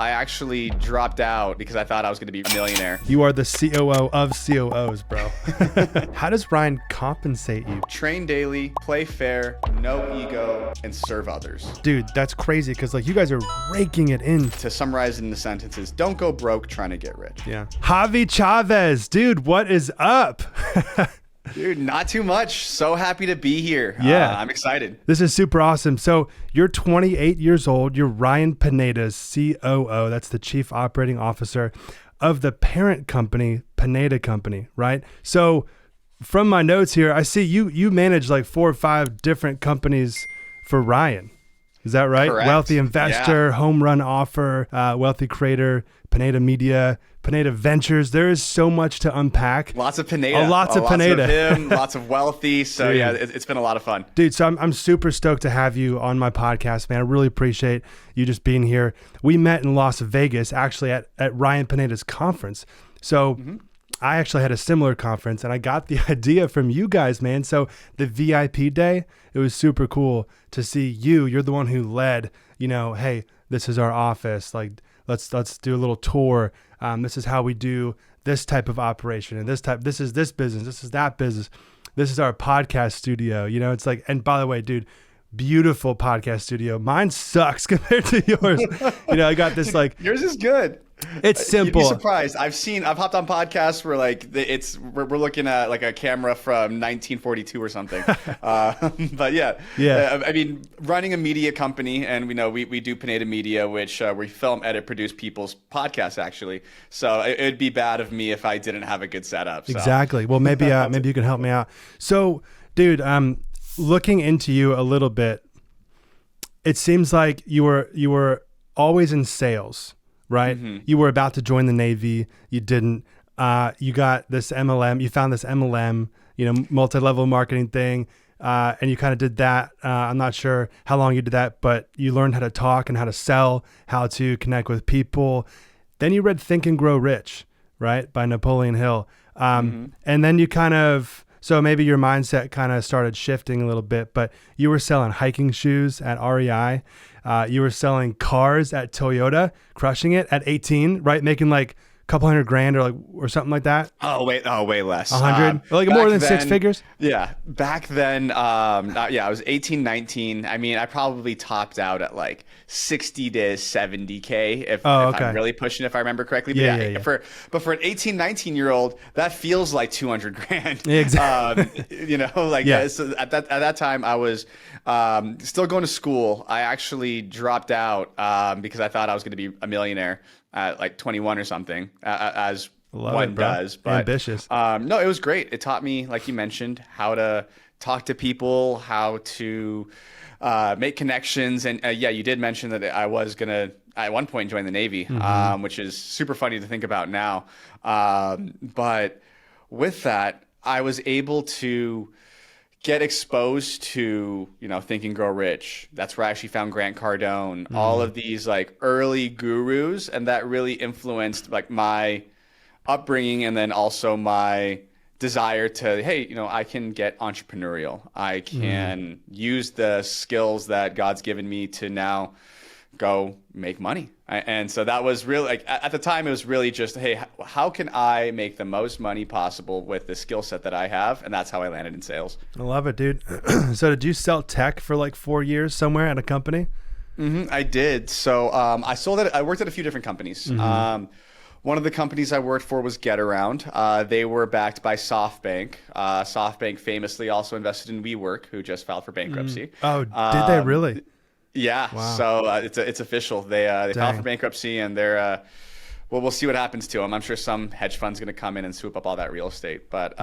I actually dropped out because I thought I was going to be a millionaire. You are the COO of COOs, bro. How does Ryan compensate you? Train daily, play fair, no ego, and serve others. Dude, that's crazy because like you guys are raking it in. To summarize in the sentences, don't go broke trying to get rich. Yeah. Javi Chavez, dude, what is up? Dude, not too much. So happy to be here. Yeah. I'm excited. This is super awesome. So you're 28 years old. You're Ryan Pineda's COO. That's the Chief Operating Officer of the parent company, Pineda Company, right? So from my notes here, I see you manage like 4 or 5 different companies for Ryan. Is that right? Correct. Wealthy Investor, Yeah. Home Run Offer, Wealthy Creator, Pineda Media, Pineda Ventures. There is so much to unpack. Lots of Pineda. Lots of Pineda. Pineda. Lots of him, lots of wealthy. So Dude. yeah, it's been a lot of fun. Dude, so I'm super stoked to have you on my podcast, man. I really appreciate you just being here. We met in Las Vegas, actually at Ryan Pineda's conference. So I actually had a similar conference and I got the idea from you guys, man. So the VIP day, it was super cool to see you. You're the one who led, hey, this is our office. Like, let's do a little tour. This is how we do this type of operation and this is this business. This is that business. This is our podcast studio. It's like, and by the way, dude, beautiful podcast studio. Mine sucks compared to yours. I got this like, Yours is good. It's simple. You'd be surprised. I've hopped on podcasts where like we're looking at like a camera from 1942 or something. But yeah. I mean, running a media company, and we do Pineda Media, which we film, edit, produce people's podcasts actually. So it'd be bad of me if I didn't have a good setup. So. Exactly. Well, maybe you can help me out. So, dude, looking into you a little bit, it seems like you were always in sales. Right? Mm-hmm. You were about to join the Navy. You didn't. You got this MLM. You found this MLM, multi-level marketing thing, and you kind of did that. I'm not sure how long you did that, but you learned how to talk and how to sell, how to connect with people. Then you read Think and Grow Rich, right, by Napoleon Hill. And then you so maybe your mindset kind of started shifting a little bit, but you were selling hiking shoes at REI. You were selling cars at Toyota, crushing it at 18, right? Making like a couple $100,000 or something like that. Way less. 100, more than 6 figures. Yeah. Back then, I was 18, 19. I mean, I probably topped out at like 60 to 70K if I'm really pushing, if I remember correctly. But but for an 18, 19-year-old, that feels like 200 grand. Exactly. So at that time I was still going to school. I actually dropped out because I thought I was going to be a millionaire at like 21 or something, as one does. But ambitious. No, it was great. It taught me, like you mentioned, how to talk to people, how to make connections. And you did mention that I was going to, at one point, join the Navy, which is super funny to think about now. But with that, I was able to get exposed to, Think and Grow Rich. That's where I actually found Grant Cardone, all of these like early gurus, and that really influenced like my upbringing and then also my desire to, hey, I can get entrepreneurial. I can use the skills that God's given me to now go make money. And so that was really like, at the time, it was really just, hey, how can I make the most money possible with the skill set that I have? And that's how I landed in sales. I love it, dude. So did you sell tech for like 4 years somewhere at a company? I did. So I worked at a few different companies. One of the companies I worked for was GetAround. They were backed by SoftBank. SoftBank famously also invested in WeWork, who just filed for bankruptcy. Oh, did they really? Yeah. Wow. So it's official. They filed for bankruptcy, and they're we'll see what happens to them. I'm sure some hedge fund's going to come in and swoop up all that real estate. But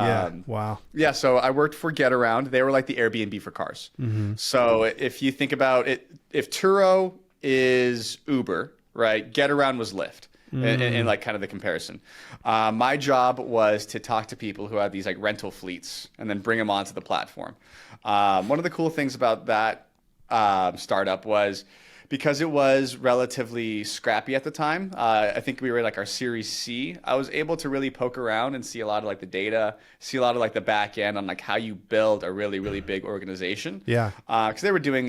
wow. Yeah. So I worked for GetAround. They were like the Airbnb for cars. So if you think about it, if Turo is Uber, right? GetAround was Lyft. In like kind of the comparison. My job was to talk to people who had these like rental fleets and then bring them onto the platform. One of the cool things about that startup was because it was relatively scrappy at the time, I think we were like our Series C. I was able to really poke around and see a lot of like the data, see a lot of like the back end on like how you build a really, really big organization. Yeah. Because they were doing,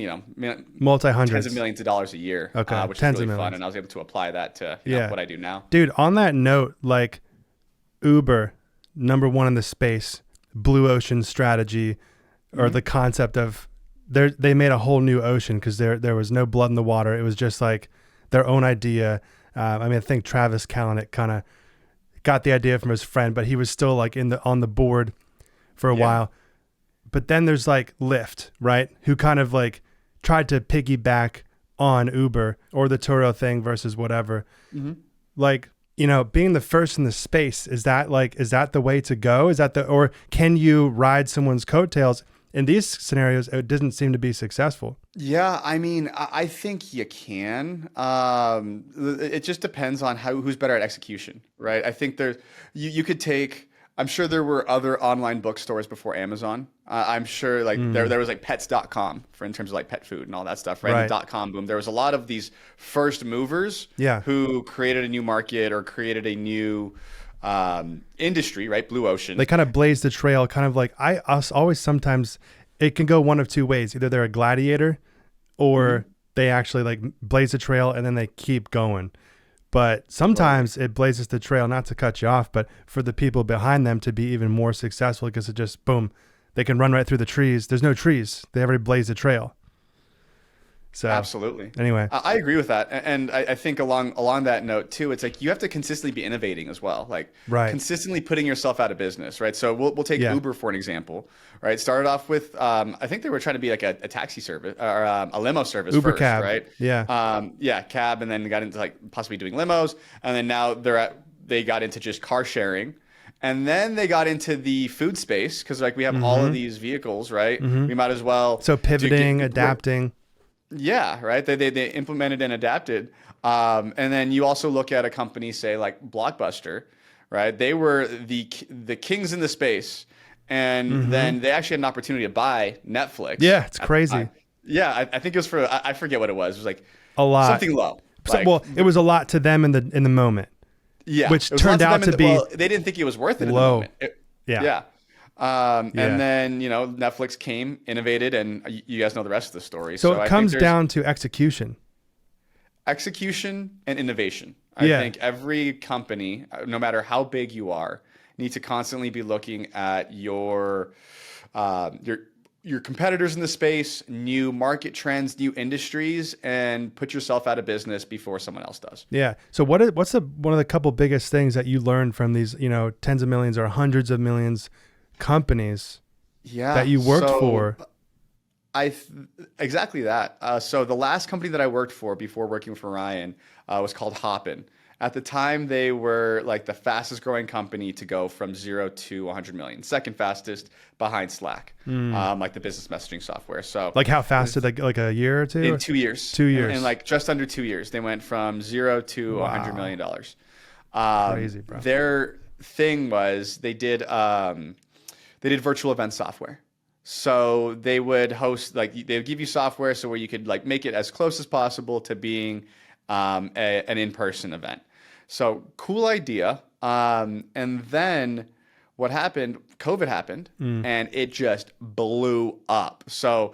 Multi-hundreds. tens of millions of dollars a year, Okay. which Tens is of really fun. millions. And I was able to apply that to what I do now. Dude, on that note, like Uber, number one in the space, blue ocean strategy, or the concept of they made a whole new ocean because there was no blood in the water. It was just like their own idea. I think Travis Kalanick kind of got the idea from his friend, but he was still like on the board for a while. But then there's like Lyft, right? Who kind of like tried to piggyback on Uber or the Turo thing versus whatever. Like, being the first in the space, is that the way to go? Or can you ride someone's coattails? In these scenarios, it doesn't seem to be successful. Yeah, I mean, I think you can. It just depends on who's better at execution, right? I think you could take. I'm sure there were other online bookstores before Amazon. I'm sure there was like pets.com in terms of like pet food and all that stuff, right? The .com boom. There was a lot of these first movers who created a new market or created a new industry, right? Blue ocean. They kind of blazed the trail, kind of like sometimes it can go one of two ways. Either they're a gladiator or they actually like blaze the trail and then they keep going. But sometimes it blazes the trail, not to cut you off, but for the people behind them to be even more successful because it just, boom, they can run right through the trees. There's no trees. They already blazed the trail. So absolutely. Anyway, I agree with that, and I think along that note too, it's like you have to consistently be innovating as well, like consistently putting yourself out of business, right? So we'll take Uber for an example, right? Started off with I think they were trying to be like a taxi service or a limo service Uber first, cab, right? Cab, and then got into like possibly doing limos, and then now they got into just car sharing. And then they got into the food space because like we have all of these vehicles, right? We might as well pivoting, adapting. Yeah, right. They implemented and adapted. And then you also look at a company, say like Blockbuster, right? They were the kings in the space, and then they actually had an opportunity to buy Netflix. Yeah, it's crazy. I think it was I forget what it was. It was like a lot, something low. It was a lot to them in the moment. Yeah, which turned out to be. They didn't think it was worth it low. In the moment. And then, Netflix came, innovated, and you guys know the rest of the story. So it comes down to execution and innovation. I think every company, no matter how big you are, needs to constantly be looking at your competitors in the space, new market trends, new industries, and put yourself out of business before someone else does. Yeah. So what's one of the couple biggest things that you learned from these, tens of millions or hundreds of millions companies that you worked for? Exactly that. So the last company that I worked for before working for Ryan was called Hopin. At the time, they were like the fastest growing company to go from 0 to 100 million. Second fastest behind Slack, like the business messaging software. So like how fast did they, like a year or two? In 2 years. 2 years. In like just under 2 years, they went from 0 to $100 million. Crazy, bro. Their thing was they did virtual event software. So they would host, like they would give you software so where you could like make it as close as possible to being an in-person event. So cool idea. And then what happened, COVID happened and it just blew up. So,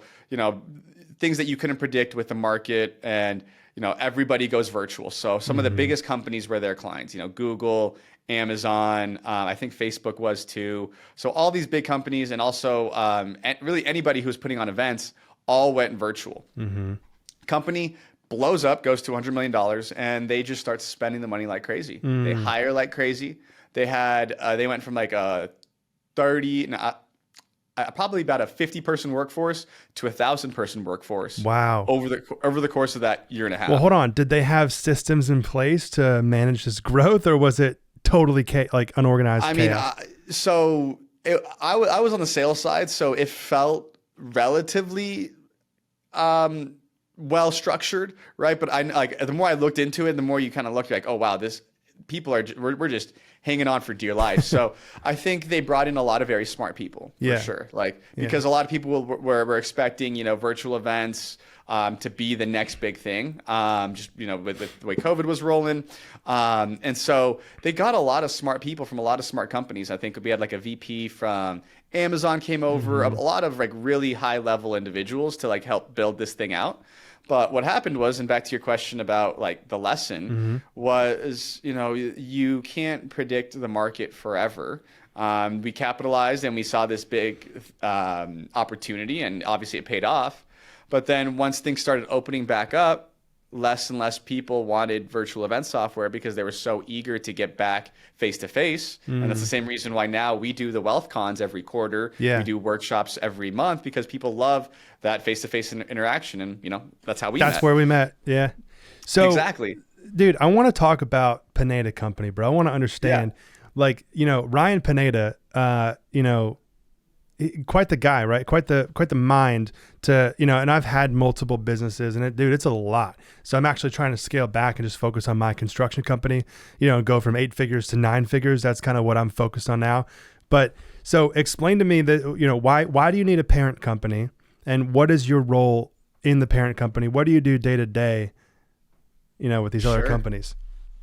things that you couldn't predict with the market and, everybody goes virtual. So some of the biggest companies were their clients, Google, Amazon, I think Facebook was too. So all these big companies and also really anybody who's putting on events all went virtual. Company blows up, goes to $100 million, and they just start spending the money like crazy. They hire like crazy. They went from like a 30, probably about a 50-person workforce to a 1,000-person workforce. Wow! Over the course of that year and a half. Well, hold on. Did they have systems in place to manage this growth, or was it totally like unorganized chaos? I was on the sales side, so it felt relatively well structured, right? But the more I looked into it, the more you kind of look like, oh wow, we're just hanging on for dear life. So I think they brought in a lot of very smart people for sure, because a lot of people were expecting virtual events, to be the next big thing. Just, with the way COVID was rolling. And so they got a lot of smart people from a lot of smart companies. I think we had like a VP from Amazon came over, a lot of like really high level individuals to like help build this thing out. But what happened was, and back to your question about like the lesson was, you can't predict the market forever. We capitalized and we saw this big opportunity, and obviously it paid off. But then once things started opening back up, less and less people wanted virtual event software because they were so eager to get back face to face. And that's the same reason why now we do the wealth cons every quarter. Yeah. We do workshops every month because people love that face to face interaction. And, that's how we met. That's where we met. Yeah. So exactly. Dude, I want to talk about Pineda Company, bro. I want to understand, Ryan Pineda, quite the guy, right? Quite the mind to, and I've had multiple businesses, and it's a lot. So I'm actually trying to scale back and just focus on my construction company, go from 8 figures to 9 figures. That's kind of what I'm focused on now. But so explain to me that, why do you need a parent company, and what is your role in the parent company? What do you do day to day, with these other companies?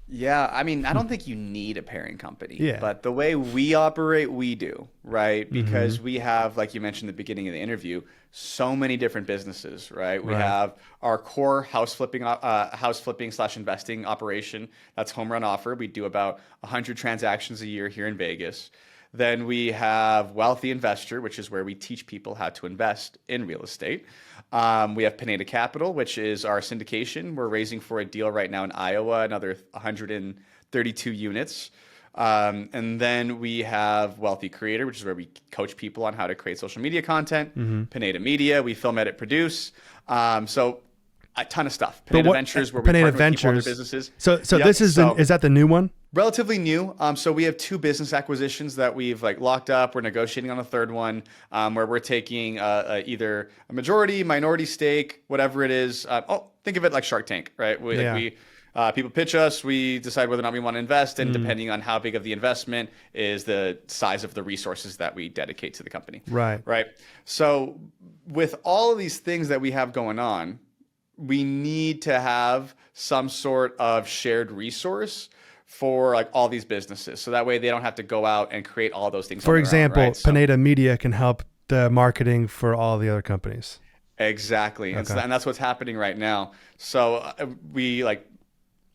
Yeah, I mean, I don't think you need a parent company. Yeah. But the way we operate, we do, right? Because we have, like you mentioned at the beginning of the interview, so many different businesses, right? We have our core house flipping / investing operation. That's Home Run Offer. We do about 100 transactions a year here in Vegas. Then we have Wealthy Investor, which is where we teach people how to invest in real estate. We have Pineda Capital, which is our syndication. We're raising for a deal right now in Iowa, another 132 units. And then we have Wealthy Creator, which is where we coach people on how to create social media content. Pineda Media, we film, edit, produce. So a ton of stuff. Pineda Ventures, where we partner with people on their businesses. So this is is that the new one? Relatively new. So we have 2 business acquisitions that we've locked up. We're negotiating on a third one, where we're taking either a majority, minority stake, whatever it is. Think of it like Shark Tank, right? People pitch us, we decide whether or not we want to invest, and depending on how big of the investment is the size of the resources that we dedicate to the company. Right. So with all of these things that we have going on, we need to have some sort of shared resource for all these businesses. So that way they don't have to go out and create all those things. For example, Pineda Media can help the marketing for all the other companies. Exactly. Okay. And that's what's happening right now. So we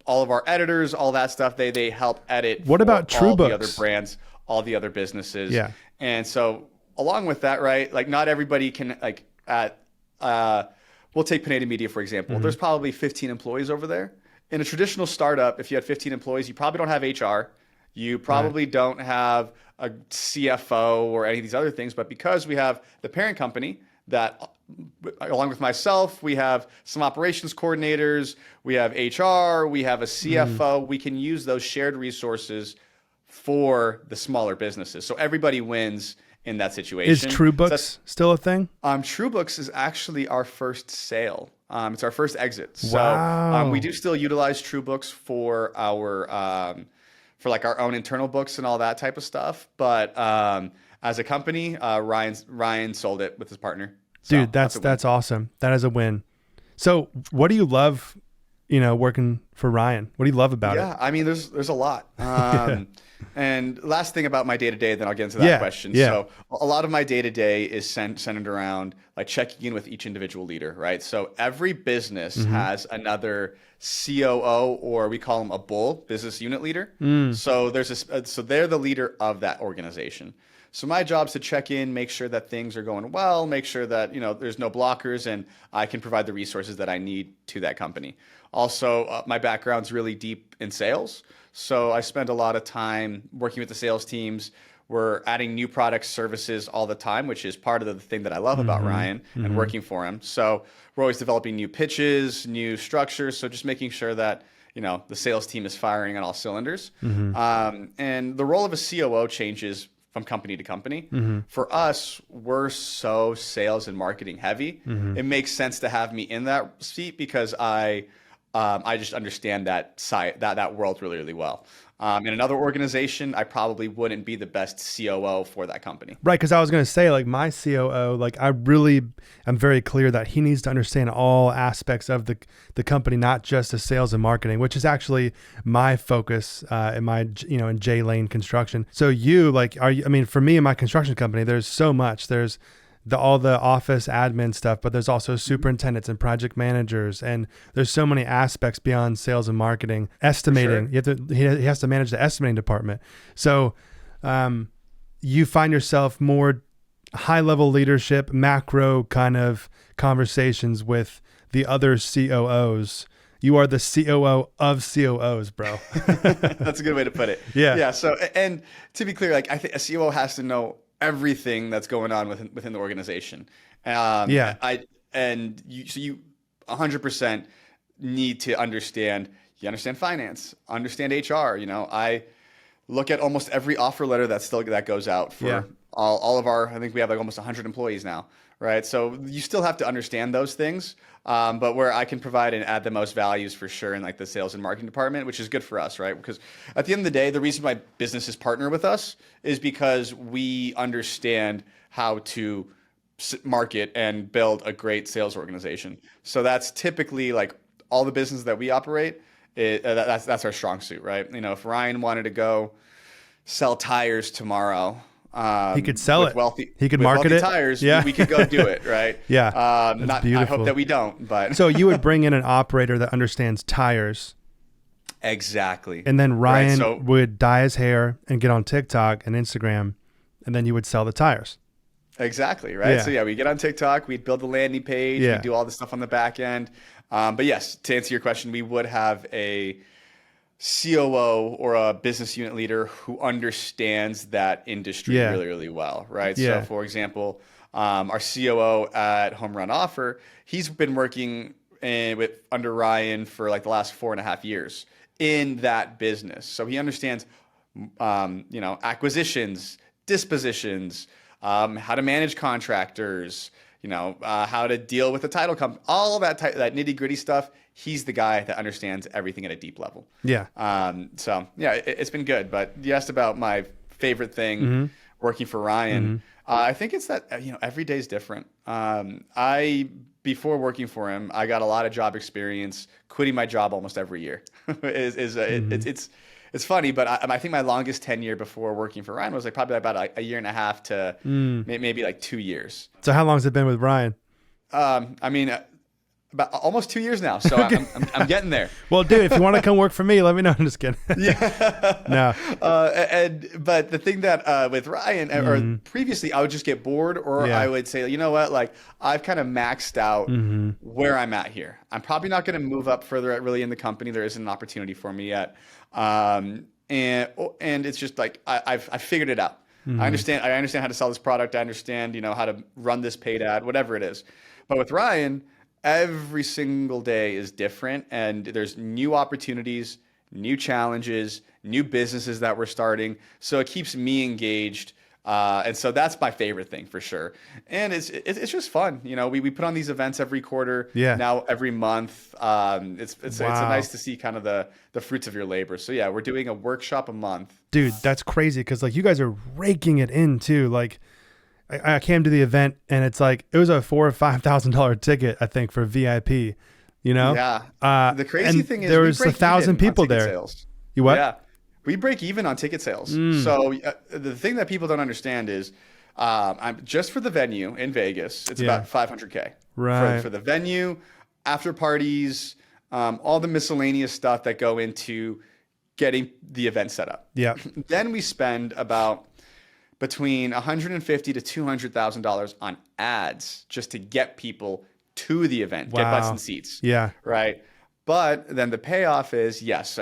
all of our editors, all that stuff, they help edit. What about all TrueBooks? The other brands, all the other businesses. Yeah. And so along with that, right, not everybody can we'll take Pineda Media, for example. There's probably 15 employees over there. In a traditional startup, if you had 15 employees, you probably don't have HR. You probably don't have a CFO or any of these other things. But because we have the parent company that, along with myself, we have some operations coordinators, we have HR, we have a CFO, we can use those shared resources for the smaller businesses. So everybody wins in that situation. Is TrueBooks still a thing? TrueBooks is actually our first sale. It's our first exit. So wow. We do still utilize TrueBooks for our our own internal books and all that type of stuff. But as a company, Ryan sold it with his partner. So dude, that's awesome. That is a win. So what do you love, working for Ryan? What do you love about it? Yeah, I mean, there's a lot. And last thing about my day-to-day, then I'll get into that question. Yeah. So a lot of my day-to-day is centered around checking in with each individual leader, right? So every business has another COO, or we call them a bull, business unit leader. So so they're the leader of that organization. So my job is to check in, make sure that things are going well, make sure that there's no blockers, and I can provide the resources that I need to that company. Also, my background's really deep in sales. So I spend a lot of time working with the sales teams. We're adding new products, services all the time, which is part of the thing that I love about Ryan and working for him. So we're always developing new pitches, new structures. So just making sure that, the sales team is firing on all cylinders. And the role of a COO changes from company to company. For us, we're so sales and marketing heavy. It makes sense to have me in that seat because I I just understand that side, that world really, really well. In another organization, I probably wouldn't be the best COO for that company. Right, because I was going to say, like, my COO, like, I really am very clear that he needs to understand all aspects of the company, not just the sales and marketing, which is actually my focus in my, in J Lane Construction. So you, like, for me and my construction company, there's so much. There's all the office admin stuff, but there's also superintendents and project managers, and there's so many aspects beyond sales and marketing. Estimating, sure. He has to manage the estimating department. So you find yourself more high level leadership, macro kind of conversations with the other COOs. You are the COO of COOs, bro. That's a good way to put it. Yeah. So, and to be clear, like, I think a COO has to know everything that's going on within the organization. You 100% need to understand. You understand finance, understand HR. I look at almost every offer letter that goes out for all of our. I think we have like almost 100 employees now, right? So you still have to understand those things. But where I can provide and add the most values for sure in like the sales and marketing department, which is good for us, right? Because at the end of the day, the reason why businesses partner with us is because we understand how to market and build a great sales organization. So that's typically like all the businesses that we operate. That's our strong suit, right? If Ryan wanted to go sell tires tomorrow, he could sell it. He could market it. Tires, we could go do it, right? Yeah. I hope that we don't, but so you would bring in an operator that understands tires. Exactly. And then Ryan would dye his hair and get on TikTok and Instagram, and then you would sell the tires. Exactly, right? Yeah. So we get on TikTok, we'd build the landing page, we do all the stuff on the back end. But yes, to answer your question, we would have a COO or a business unit leader who understands that industry really, really well, right? Yeah. So for example, our COO at Home Run Offer, he's been working under Ryan for like the last 4.5 years in that business. So he understands, acquisitions, dispositions, how to manage contractors, how to deal with the title company, all of that nitty gritty stuff. He's the guy that understands everything at a deep level. Yeah. It's been good. But you asked about my favorite thing working for Ryan. I think it's that, every day is different. Before working for him, I got a lot of job experience, quitting my job almost every year. It's funny, but I think my longest tenure before working for Ryan was like probably about a year and a half to maybe like 2 years. So how long has it been with Ryan? About almost 2 years now. So okay. I'm getting there. Well, dude, if you want to come work for me, let me know. I'm just kidding. No. But the thing that with Ryan or previously, I would just get bored, or I would say, you know what, like I've kind of maxed out where I'm at here. I'm probably not going to move up further really in the company. There isn't an opportunity for me yet. And it's just like I've figured it out. I understand how to sell this product. I understand, how to run this paid ad, whatever it is. But with Ryan, every single day is different, and there's new opportunities, new challenges, new businesses that we're starting. So it keeps me engaged. And so that's my favorite thing for sure. And it's just fun. We put on these events every quarter, now every month. It's nice to see kind of the fruits of your labor. So yeah, we're doing a workshop a month. Dude, that's crazy. Cause like you guys are raking it in too. Like I came to the event and it's like, it was a $4,000 or $5,000 ticket, I think, for VIP, Yeah. The crazy thing is there was 1,000 people there. Sales. You what? Yeah. We break even on ticket sales. So the thing that people don't understand is I'm just for the venue in Vegas, it's about $500K. Right. For the venue, after parties, all the miscellaneous stuff that go into getting the event set up. Yeah. Then we spend about between $150,000 to $200,000 on ads just to get people to the event, get butts and seats. Yeah. Right. But then the payoff is yes.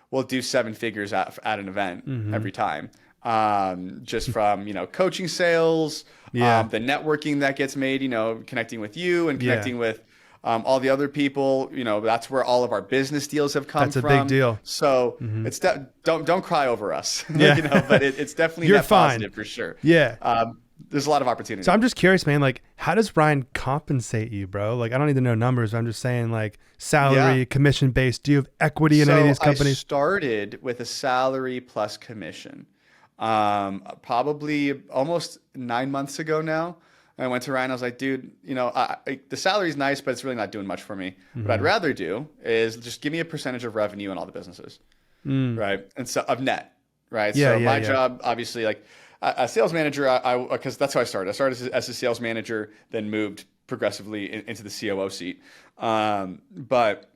We'll do 7 figures at an event every time. Just from, coaching sales, the networking that gets made, connecting with you and connecting with all the other people, that's where all of our business deals have come from. That's a big deal. So don't cry over us, but it's definitely net positive for sure. Yeah. there's a lot of opportunity. So I'm just curious, man, like how does Ryan compensate you, bro? Like I don't need to know numbers. I'm just saying like salary, commission based. Do you have equity in any of these companies? I started with a salary plus commission. Probably almost 9 months ago now. I went to Ryan. I was like, dude, the salary's nice, but it's really not doing much for me. What I'd rather do is just give me a percentage of revenue in all the businesses, right? And so of net, right? So my job, obviously, like a sales manager, because that's how I started. I started as a sales manager, then moved progressively into the COO seat. But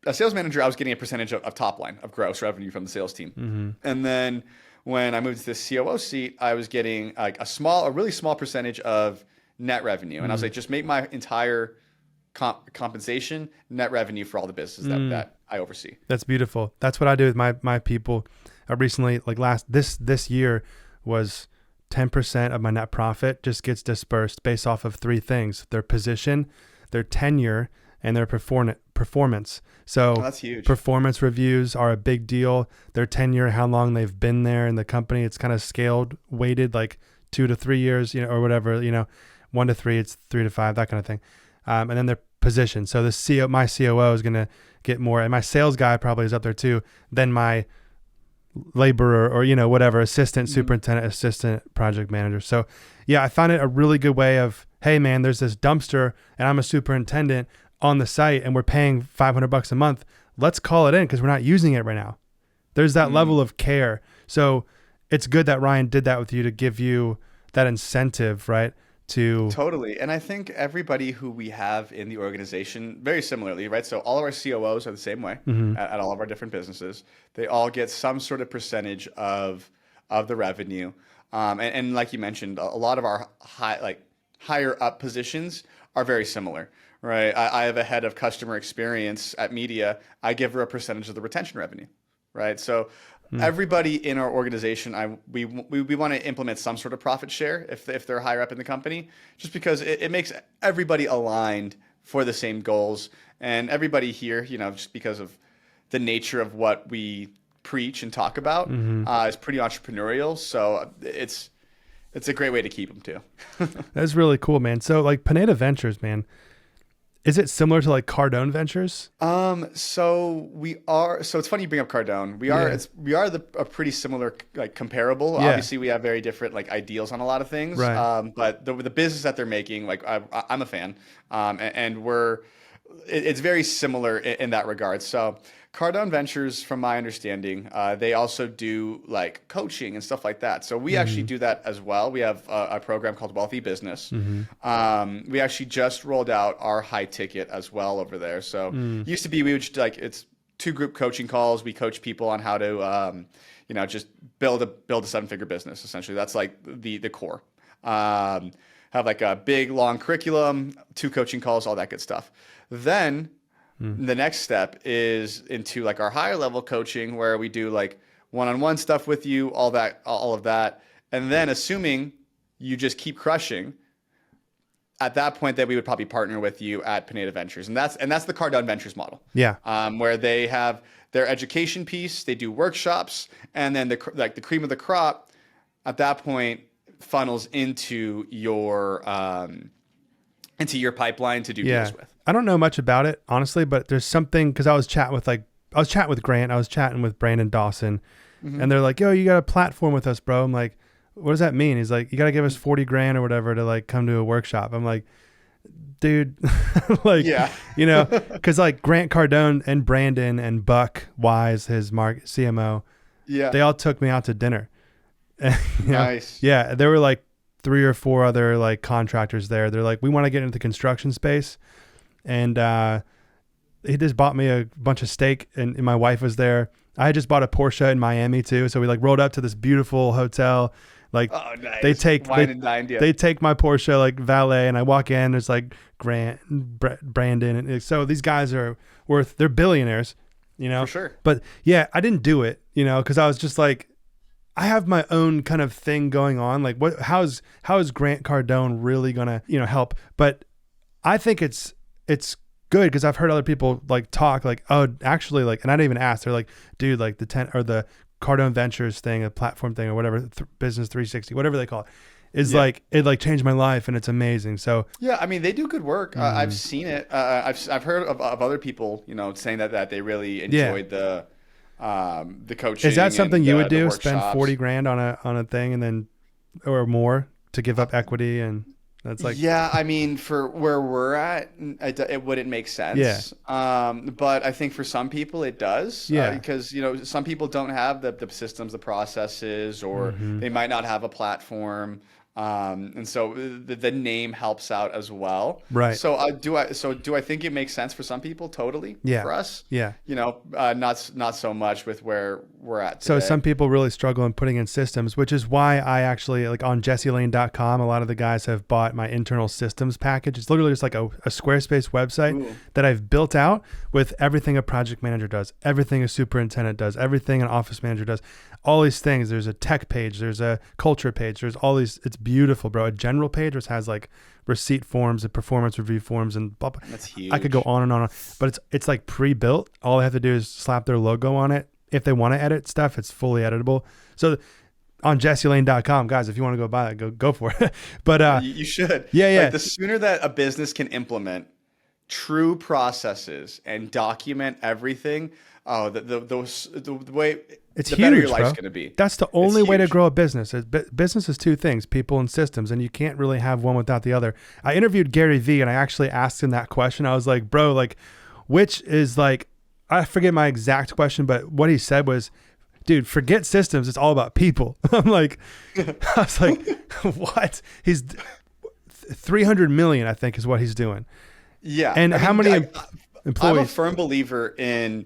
a sales manager, I was getting a percentage of top line of gross revenue from the sales team, and then when I moved to the COO seat, I was getting like a really small percentage of net revenue. And I was like, just make my entire compensation net revenue for all the businesses that I oversee. That's beautiful. That's what I do with my people. Recently, like this year was 10% of my net profit just gets dispersed based off of three things: their position, their tenure, and their performance. So that's huge. Performance reviews are a big deal. Their tenure, how long they've been there in the company, it's kind of scaled, weighted like 2 to 3 years, or whatever, 1 to 3, it's 3 to 5, that kind of thing. And then their position. So my COO is going to get more, and my sales guy probably is up there too, than my laborer or, whatever, assistant, superintendent, assistant, project manager. So yeah, I found it a really good way of, hey man, there's this dumpster and I'm a superintendent on the site and we're paying $500 a month. Let's call it in because we're not using it right now. There's that level of care. So it's good that Ryan did that with you to give you that incentive, right? Totally. And I think everybody who we have in the organization, very similarly, right? So all of our COOs are the same way at all of our different businesses. They all get some sort of percentage of the revenue. And like you mentioned, a lot of our higher up positions are very similar, right? I have a head of customer experience at media. I give her a percentage of the retention revenue, right? So everybody in our organization, we want to implement some sort of profit share if they're higher up in the company, just because it makes everybody aligned for the same goals. And everybody here, just because of the nature of what we preach and talk about, is pretty entrepreneurial. So it's a great way to keep them too. That's really cool, man. So like Pineda Ventures, man, is it similar to like Cardone Ventures? So it's funny you bring up Cardone. We are a pretty similar, like comparable. Yeah. Obviously we have very different like ideals on a lot of things. Right. But the business that they're making, like I'm a fan. And it's very similar in that regard. So Cardone Ventures, from my understanding, they also do like coaching and stuff like that. So we actually do that as well. We have a program called Wealthy Business. We actually just rolled out our high ticket as well over there. So used to be, we would just it's 2 group coaching calls. We coach people on how to, just build a 7-figure business. Essentially, that's like the core. Have like a big long curriculum, 2 coaching calls, all that good stuff. Then the next step is into like our higher level coaching, where we do like one-on-one stuff with you, all of that. And then assuming you just keep crushing, at that point that we would probably partner with you at Pineda Ventures. And that's the Cardone Ventures model. Yeah. Where they have their education piece, they do workshops, and then the cream of the crop at that point funnels into your pipeline to do deals with. I don't know much about it, honestly, but there's something, because I was chatting with Grant, I was chatting with Brandon Dawson, and they're like, yo, you got a platform with us, bro. I'm like, what does that mean? He's like, you got to give us 40 grand or whatever to like come to a workshop. I'm like, dude, like, because like Grant Cardone and Brandon and Buck Wise, his CMO, they all took me out to dinner. Nice. Yeah, there were like 3 or 4 other like contractors there. They're like, we want to get into the construction space. And he just bought me a bunch of steak, and my wife was there. I had just bought a Porsche in Miami too. So we like rolled up to this beautiful hotel. Like nice. they take my Porsche like valet, and I walk in, there's like Grant, Brandon. And so these guys are they're billionaires, For sure. But yeah, I didn't do it, cause I was just like, I have my own kind of thing going on. Like how is Grant Cardone really gonna, help? But I think it's good, because I've heard other people like talk like, oh, actually, like, and I didn't even ask. They're like, dude, like the Cardone Ventures thing, a platform thing or whatever, Business 360, whatever they call it. is like, it like changed my life and it's amazing. So yeah, I mean, they do good work. I've seen it. I've heard of other people, saying that they really enjoyed the coaching. Is that something and you would do? the Spend workshops. 40 grand on a thing and then, or more to give up equity? And that's like, yeah, I mean, for where we're at, it wouldn't make sense. Yeah. But I think for some people it does. Yeah. Because, some people don't have the systems, the processes, or they might not have a platform. And so the name helps out as well. Right. So do I think it makes sense for some people? Totally. Yeah. For us, yeah. not so much with where we're at today. So some people really struggle in putting in systems, which is why I actually, like, on jessielane.com, a lot of the guys have bought my internal systems package. It's literally just like a Squarespace website that I've built out with everything a project manager does, everything a superintendent does, everything an office manager does, all these things. There's a tech page, there's a culture page, there's all these. It's beautiful, bro. A general page which has like receipt forms and performance review forms and blah, blah. That's huge. I could go on and on, but it's like pre-built. All I have to do is slap their logo on it. If they want to edit stuff, it's fully editable. So on jessielane.com, guys, if you want to go buy that, go for it. But you should. Yeah. Like, the sooner that a business can implement true processes and document everything, the way it's the huge, better your life's bro. going to be. That's the only way to huge. grow a business. Business is two things: people and systems, and you can't really have one without the other. I interviewed Gary Vee, and I actually asked him that question. I was like, bro, like, which is like, I forget my exact question, but what he said was, dude, forget systems. It's all about people. I'm like, I was like, what? He's 300 million, I think, is what he's doing. Yeah. And how many employees? I'm a firm believer in,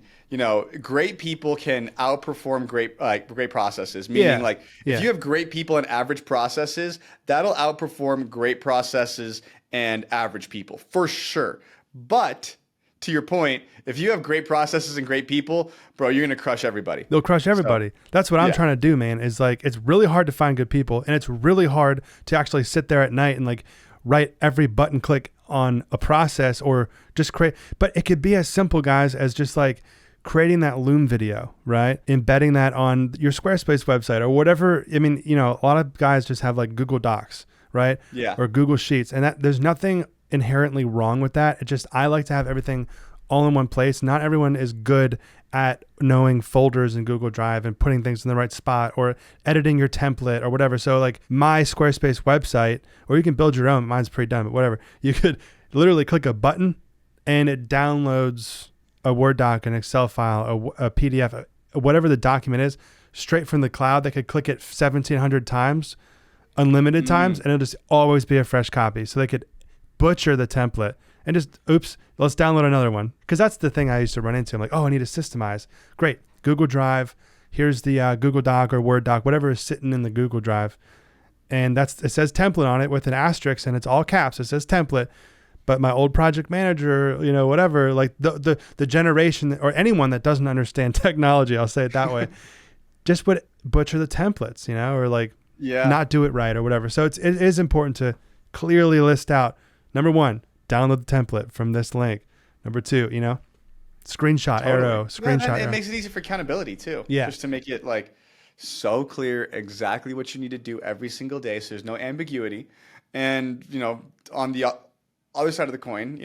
great people can outperform great processes. Meaning, if you have great people and average processes, that'll outperform great processes and average people for sure. But to your point, if you have great processes and great people, bro, you're going to crush everybody. They'll crush everybody. So, that's what I'm trying to do, man, is like, it's really hard to find good people, and it's really hard to actually sit there at night and like write every button click on a process or just create. But it could be as simple, guys, as just like creating that Loom video, right? Embedding that on your Squarespace website or whatever. I mean, a lot of guys just have like Google Docs, right? Yeah. Or Google Sheets. And that there's nothing inherently wrong with that. It just, I like to have everything all in one place. Not everyone is good at knowing folders in Google Drive and putting things in the right spot or editing your template or whatever. So like my Squarespace website, or you can build your own, mine's pretty done, but whatever. You could literally click a button and it downloads a Word doc, an Excel file, a PDF, whatever the document is, straight from the cloud. They could click it 1,700 times, unlimited times, and it'll just always be a fresh copy. So they could butcher the template and just, oops, let's download another one. Because that's the thing I used to run into. I'm like, oh, I need to systemize. Great. Google Drive. Here's the Google Doc or Word doc, whatever is sitting in the Google Drive. And it says template on it with an asterisk, and it's all caps. It says template. But my old project manager, whatever, like the generation or anyone that doesn't understand technology, I'll say it that way, just would butcher the templates, or like not do it right or whatever. So it is important to clearly list out, number one, download the template from this link. Number two, screenshot, arrow, screenshot. And it arrow. makes it easy for accountability too. Yeah. Just to make it like so clear exactly what you need to do every single day. So there's no ambiguity. And, on the other side of the coin,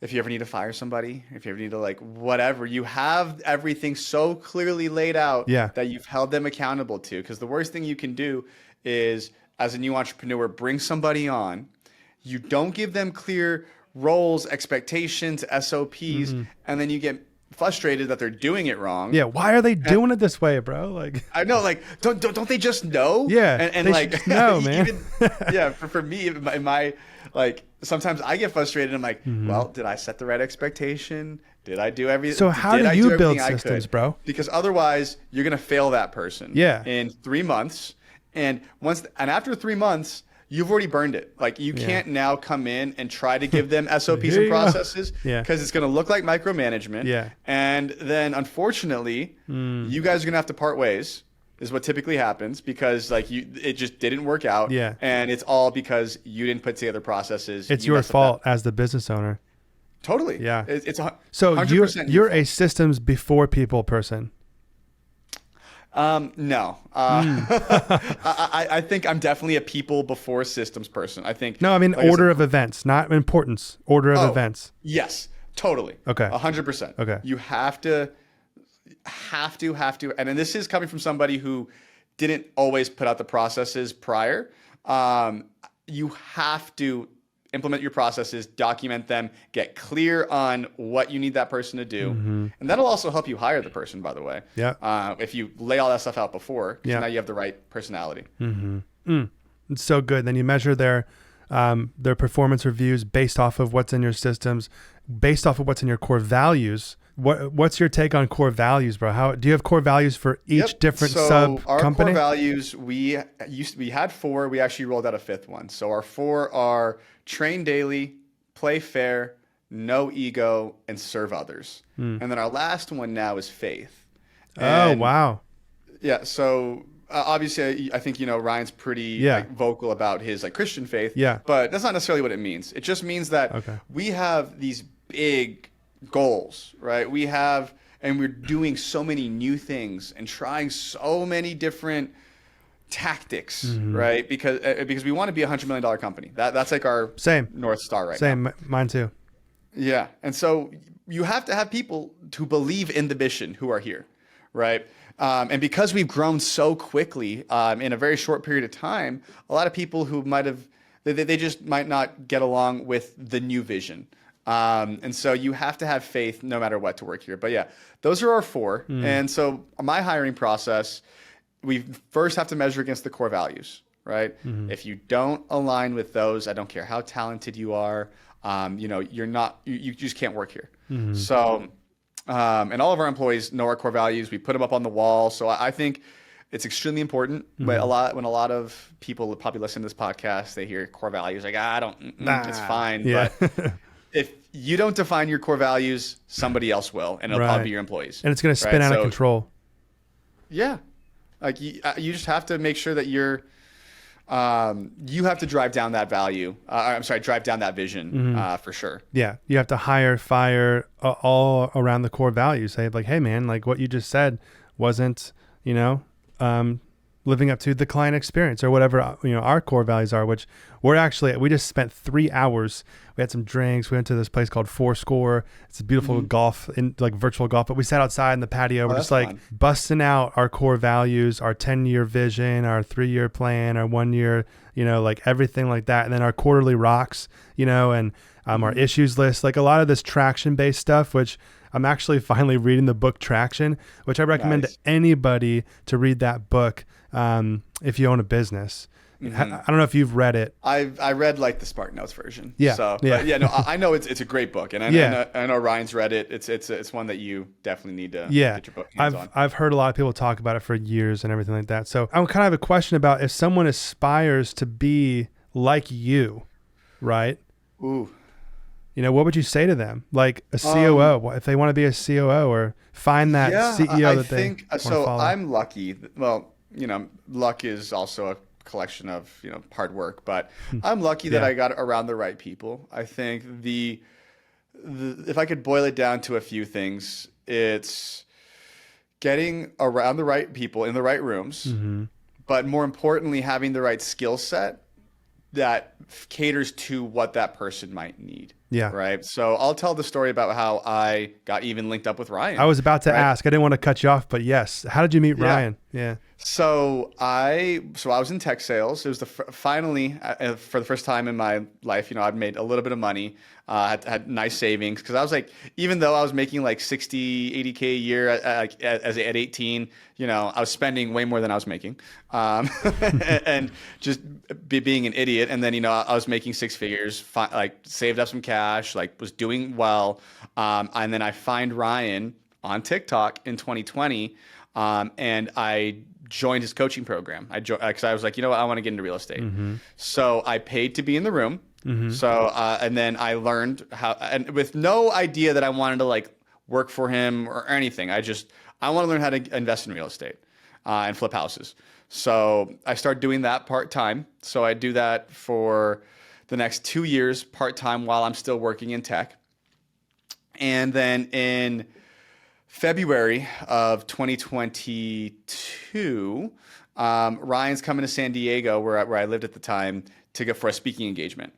if you ever need to fire somebody, if you ever need to whatever, you have everything so clearly laid out that you've held them accountable to. Because the worst thing you can do is, as a new entrepreneur, bring somebody on. You don't give them clear roles, expectations, SOPs, and then you get frustrated that they're doing it wrong. Yeah, why are they doing it this way, bro? Like, I know, don't they just know? Yeah, and they should know, man. For me, in my sometimes I get frustrated. I'm like, well, did I set the right expectation? Did I do everything? So how do you build systems, bro? Because otherwise, you're gonna fail that person. Yeah. In 3 months, and after 3 months, you've already burned it. You can't now come in and try to give them SOPs and processes because it's going to look like micromanagement. Yeah. And then, unfortunately, you guys are going to have to part ways, is what typically happens, because it just didn't work out. Yeah. And it's all because you didn't put together processes. It's your fault as the business owner. Totally. Yeah. It's 100% so you're a systems before people person. No. I think I'm definitely a people before systems person. I think. No, I mean, like I order said, of events, not importance. Order of events. yes, totally. Okay. 100%. Okay. You have to, and then this is coming from somebody who didn't always put out the processes prior. You have to implement your processes, document them, get clear on what you need that person to do. And that'll also help you hire the person, by the way. Yeah. If you lay all that stuff out before, because Yeah. now you have the right personality. It's so good. Then you measure their performance reviews based off of what's in your systems, based off of what's in your core values. What's your take on core values, bro? How do you have core values for each different sub our company? core values, we had 4. We actually rolled out a 5th one. So our 4 are train daily, play fair, no ego, and serve others. And then our last one now is faith. Oh, wow. Yeah. So obviously, I think Ryan's pretty vocal about his Christian faith. Yeah. But that's not necessarily what it means. It just means that we have these big goals, right? And we're doing so many new things and trying so many different tactics, right? Because we want to be $100 million company. That's like our North Star right now. Same, mine too. Yeah. And so you have to have people who believe in the mission who are here, right? And because we've grown so quickly in a very short period of time, a lot of people who they just might not get along with the new vision. And so you have to have faith no matter what to work here. But yeah, those are our 4. And so my hiring process, we first have to measure against the core values, right? If you don't align with those, I don't care how talented you are, you just can't work here. So, and all of our employees know our core values. We put them up on the wall. So I think it's extremely important. But when a lot of people probably listen to this podcast, they hear core values like, it's fine. Yeah. But if you don't define your core values, somebody else will, and it'll probably be your employees. And it's going to spin out of control. Yeah. Like you just have to make sure that you have to drive down that value. Drive down that vision for sure. Yeah. You have to hire, fire all around the core values. Say like, hey man, like what you just said wasn't, living up to the client experience or whatever, our core values are, which we just spent 3 hours. We had some drinks. We went to this place called Fourscore. It's a beautiful golf virtual golf, but we sat outside in the patio. We're just fun. Busting out our core values, our 10-year vision, our 3-year plan, our 1 year, everything like that. And then our quarterly rocks, and our issues list, like a lot of this traction based stuff, which I'm actually finally reading the book Traction, which I recommend to anybody to read that book. If you own a business, I don't know if you've read it. I read the Spark Notes version. Yeah. So, I know it's a great book, and I know Ryan's read it. It's one that you definitely need to get your book hands on. I've heard a lot of people talk about it for years and everything like that. So I kind of have a question about if someone aspires to be like you, right? Ooh. What would you say to them? Like a COO, if they want to be a COO or find that CEO that they want to follow. I'm lucky. Well, luck is also a collection of, hard work, but I'm lucky that I got around the right people. I think if I could boil it down to a few things, it's getting around the right people in the right rooms, but more importantly, having the right skill set that caters to what that person might need. Yeah. Right. So I'll tell the story about how I got even linked up with Ryan. I was about to ask. I didn't want to cut you off, but yes. How did you meet Ryan? Yeah. So I was in tech sales. It was finally for the first time in my life, I'd made a little bit of money. Had nice savings because I was even though I was making 60, 80K a year at 18, I was spending way more than I was making, and just being an idiot. And then I was making 6 figures, saved up some cash, was doing well. And then I find Ryan on TikTok in 2020, and I joined his coaching program. Because I was like, I want to get into real estate. So I paid to be in the room. So, and then I learned how, and with no idea that I wanted to work for him or anything. I want to learn how to invest in real estate, and flip houses. So I started doing that part-time. So I do that for the next 2 years part-time while I'm still working in tech. And then in February of 2022, Ryan's coming to San Diego, where I lived at the time, to go for a speaking engagement.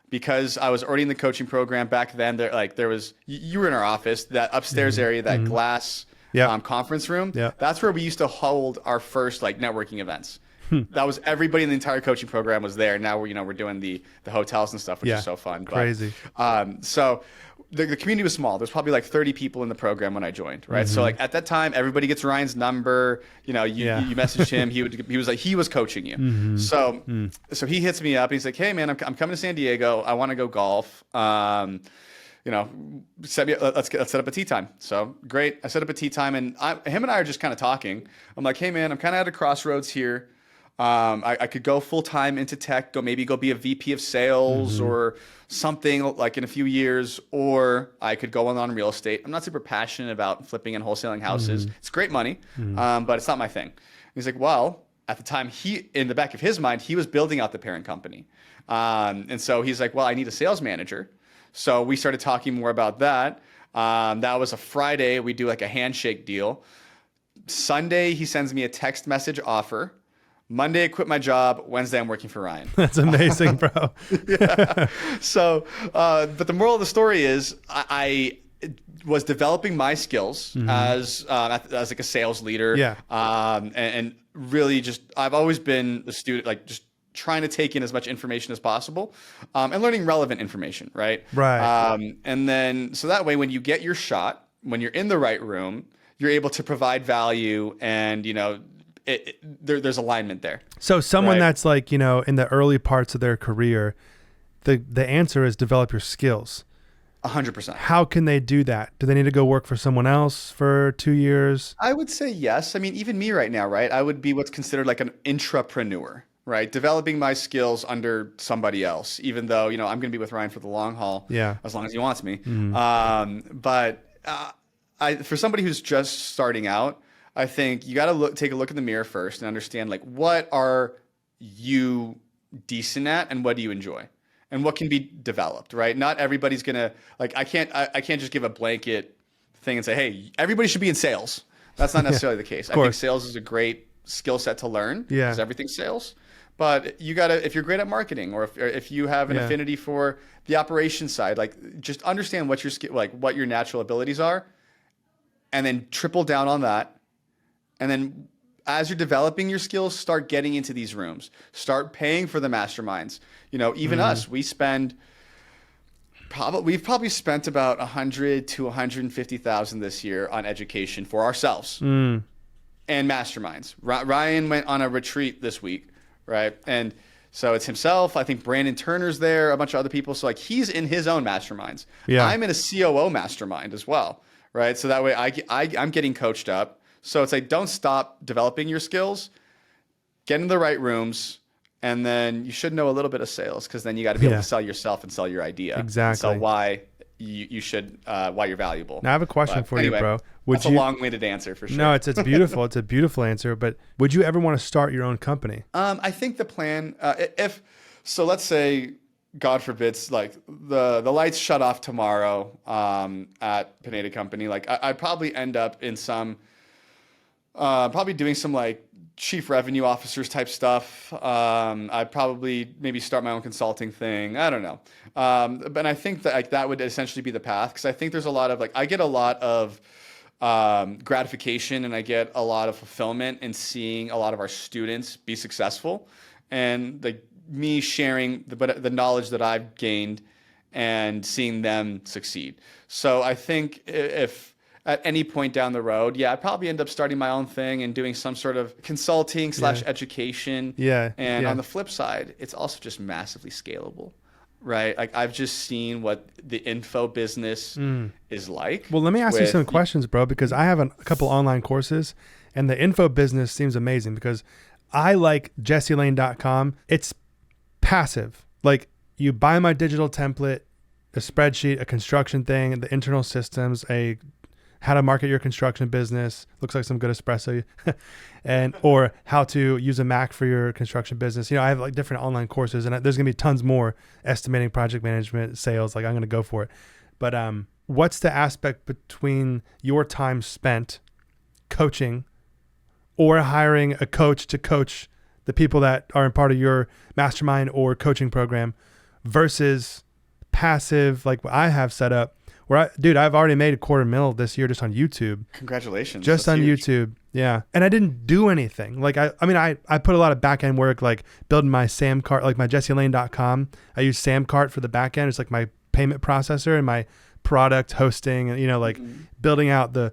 Because I was already in the coaching program back then, there was, you were in our office, that upstairs area, that glass conference room. Yeah. That's where we used to hold our first like networking events. That was everybody in the entire coaching program was there. Now we're doing the hotels and stuff, which is so fun. Crazy. So the community was small. There's probably like 30 people in the program when I joined, right? So like at that time, everybody gets Ryan's number. You messaged him. He was coaching you. So he hits me up and he's like, hey man, I'm coming to San Diego. I want to go golf. Let's set up a tea time. So great. I set up a tea time and him and I are just kind of talking. I'm like, hey man, I'm kind of at a crossroads here. I could go full time into tech, go be a VP of sales or something like in a few years, or I could go on real estate. I'm not super passionate about flipping and wholesaling houses. It's great money, but it's not my thing. And he's like, well, at the time, in the back of his mind, he was building out the parent company. And so he's like, well, I need a sales manager. So we started talking more about that. That was a Friday. We do like a handshake deal. Sunday, he sends me a text message offer. Monday, I quit my job. Wednesday, I'm working for Ryan. That's amazing, bro. Yeah. So, but the moral of the story is I was developing my skills as like a sales leader. Yeah. And really I've always been a student, like just trying to take in as much information as possible, and learning relevant information. Right. Right. And then, so that way, when you get your shot, when you're in the right room, you're able to provide value and, there's alignment there. So someone that's like, in the early parts of their career, the answer is develop your skills. 100%. How can they do that? Do they need to go work for someone else for 2 years? I would say yes. I mean, even me right now, right? I would be what's considered like an intrapreneur, right? Developing my skills under somebody else, even though, I'm going to be with Ryan for the long haul. Yeah. As long as he wants me. But for somebody who's just starting out, I think you got to take a look in the mirror first and understand, like, what are you decent at and what do you enjoy and what can be developed, right? Not everybody's going to, like, I can't just give a blanket thing and say, hey, everybody should be in sales. That's not necessarily the case. I think sales is a great skill set to learn because everything's sales. But you got to, if you're great at marketing or if you have an affinity for the operations side, like, just understand what what your natural abilities are and then triple down on that. And then as you're developing your skills, start getting into these rooms. Start paying for the masterminds. Even us, we've probably spent about $100,000 to $150,000 this year on education for ourselves and masterminds. Ryan went on a retreat this week, right? And so it's himself. I think Brandon Turner's there, a bunch of other people. So like he's in his own masterminds. Yeah. I'm in a COO mastermind as well, right? So that way I'm getting coached up. So it's like, don't stop developing your skills, get in the right rooms, and then you should know a little bit of sales because then you got to be able to sell yourself and sell your idea. Exactly. Sell why you should, why you're valuable. Now I have a question for you, bro. That's a long-winded answer for sure. No, it's beautiful. It's a beautiful answer. But would you ever want to start your own company? I think the plan, let's say, God forbid, like the lights shut off tomorrow at Pineda Company. Like I'd probably end up in probably doing some like chief revenue officers type stuff. I'd probably maybe start my own consulting thing. I don't know. But I think that that would essentially be the path because I think there's a lot of I get a lot of gratification and I get a lot of fulfillment in seeing a lot of our students be successful and me sharing the knowledge that I've gained and seeing them succeed. So I think if at any point down the road, I'd probably end up starting my own thing and doing some sort of consulting / education. And on the flip side, it's also just massively scalable, right? Like I've just seen what the info business is like. Well, let me ask you some questions, bro, because I have a couple online courses and the info business seems amazing because I like jesselane.com. It's passive. Like you buy my digital template, a spreadsheet, a construction thing, the internal systems, how to market your construction business, looks like some good espresso, or how to use a Mac for your construction business. I have like different online courses and there's going to be tons more estimating, project management, sales. Like I'm going to go for it. But what's the aspect between your time spent coaching or hiring a coach to coach the people that are in part of your mastermind or coaching program versus passive, like what I have set up where I've already made $250,000 this year just on YouTube. Congratulations. Just That's on huge. YouTube. Yeah. And I didn't do anything. Like, I put a lot of back end work, like building my Samcart, like my JesseLane.com. I use Samcart for the back end. It's like my payment processor and my product hosting and, like building out the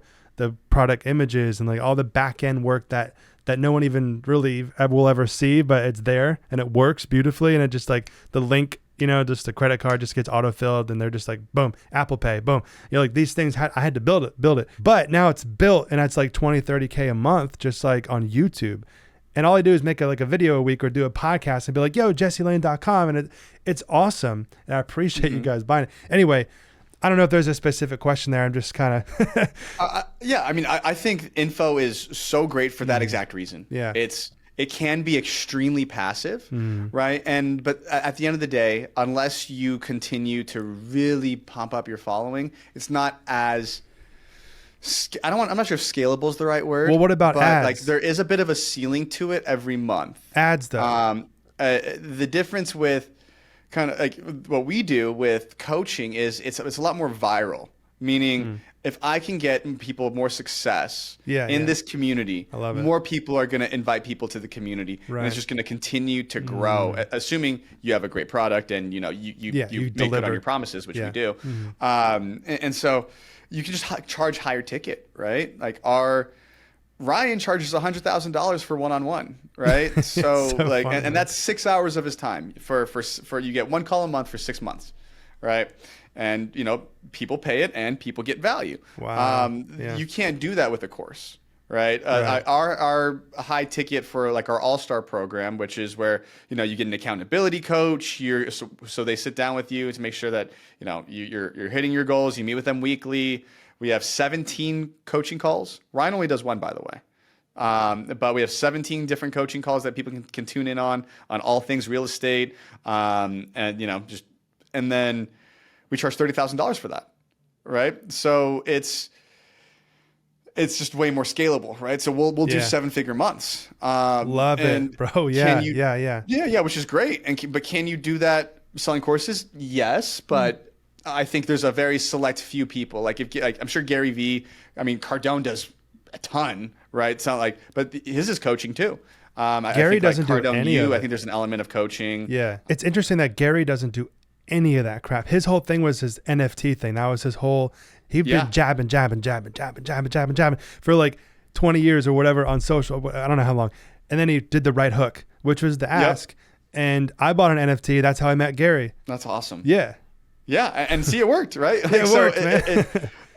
product images and like all the back end work that no one even really will ever see, but it's there and it works beautifully. And it just like the link, just the credit card just gets auto-filled and they're just like, boom, Apple Pay, boom. Like these things, I had to build it. But now it's built and it's like 20, 30K a month, just like on YouTube. And all I do is make a video a week or do a podcast and be like, yo, JesseLane.com. And it's awesome. And I appreciate you guys buying it. Anyway, I don't know if there's a specific question there. I'm just kind of. Yeah. I mean, I think info is so great for that exact reason. Yeah. It can be extremely passive, right? But at the end of the day, unless you continue to really pump up your following, it's not as. I'm not sure if scalable is the right word. Well, what about ads? Like there is a bit of a ceiling to it every month. Ads though. The difference with kind of like what we do with coaching is it's a lot more viral, meaning if I can get people more success in this community, I love it. more people are going to invite people to the community, and it's just going to continue to grow, assuming you have a great product and you make good on your promises, which we do. And so you can just charge higher ticket, right? Like Ryan charges $100,000 for one-on-one, right? So like, fun, and that's 6 hours of his time for you get one call a month for 6 months, right? And people pay it and people get value. Wow. You can't do that with a course, right? Our high ticket for like our all-star program, which is where you get an accountability coach. So they sit down with you to make sure that you're hitting your goals. You meet with them weekly. We have 17 coaching calls. Ryan only does one, by the way. But we have 17 different coaching calls that people can tune in on all things real estate. And then we charge $30,000 for that, right? So it's just way more scalable, right? So we'll do 7-figure months. Love it, bro. Yeah, yeah, which is great. But can you do that selling courses? Yes, but I think there's a very select few people. Like I'm sure Gary V. I mean, Cardone does a ton, right? It's not like, but his is coaching too. Gary doesn't do any of it. I think there's an element of coaching. Yeah, it's interesting that Gary doesn't do any of that crap. His whole thing was his NFT thing. That was his whole. He'd been jabbing for like 20 years or whatever on social. I don't know how long. And then he did the right hook, which was the ask. Yep. And I bought an NFT. That's how I met Gary. That's awesome. Yeah. Yeah, and see, it worked, right? Like, it worked, man.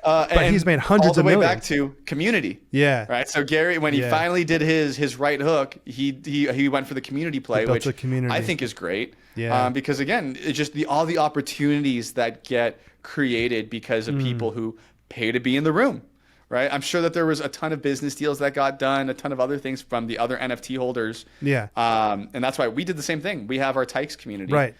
But he's made hundreds of millions. All the way back to community. Yeah. Right. So Gary, when he finally did his right hook, he went for the community play, which I think is great. Yeah. Because again, it's just all the opportunities that get created because of people who pay to be in the room. Right. I'm sure that there was a ton of business deals that got done, a ton of other things from the other NFT holders. Yeah. And that's why we did the same thing. We have our Tykes community. Right.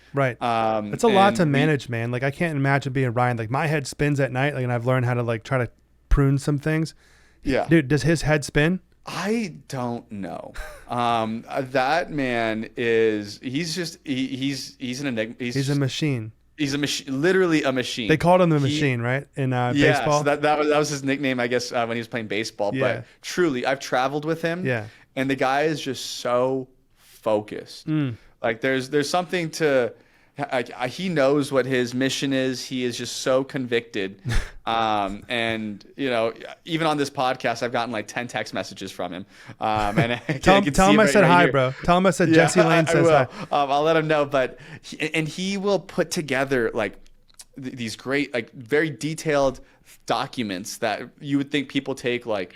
It's a lot to manage, man. Like I can't imagine being Ryan. Like my head spins at night. Like, and I've learned how to like try to prune some things. Yeah. Dude, does his head spin? I don't know. That man he's an enigma. He's a machine. He's a machine, literally a machine. They called him the machine, right? In baseball. So that was his nickname, I guess, when he was playing baseball. Yeah. But truly, I've traveled with him. Yeah. And the guy is just so focused. Like there's something to. He knows what his mission is. He is just so convicted. And even on this podcast, I've gotten like 10 text messages from him. And tell him I said hi, bro. Tell him I said Jesse Lane says hi. I'll let him know. But he will put together like these great, like very detailed documents that you would think people take like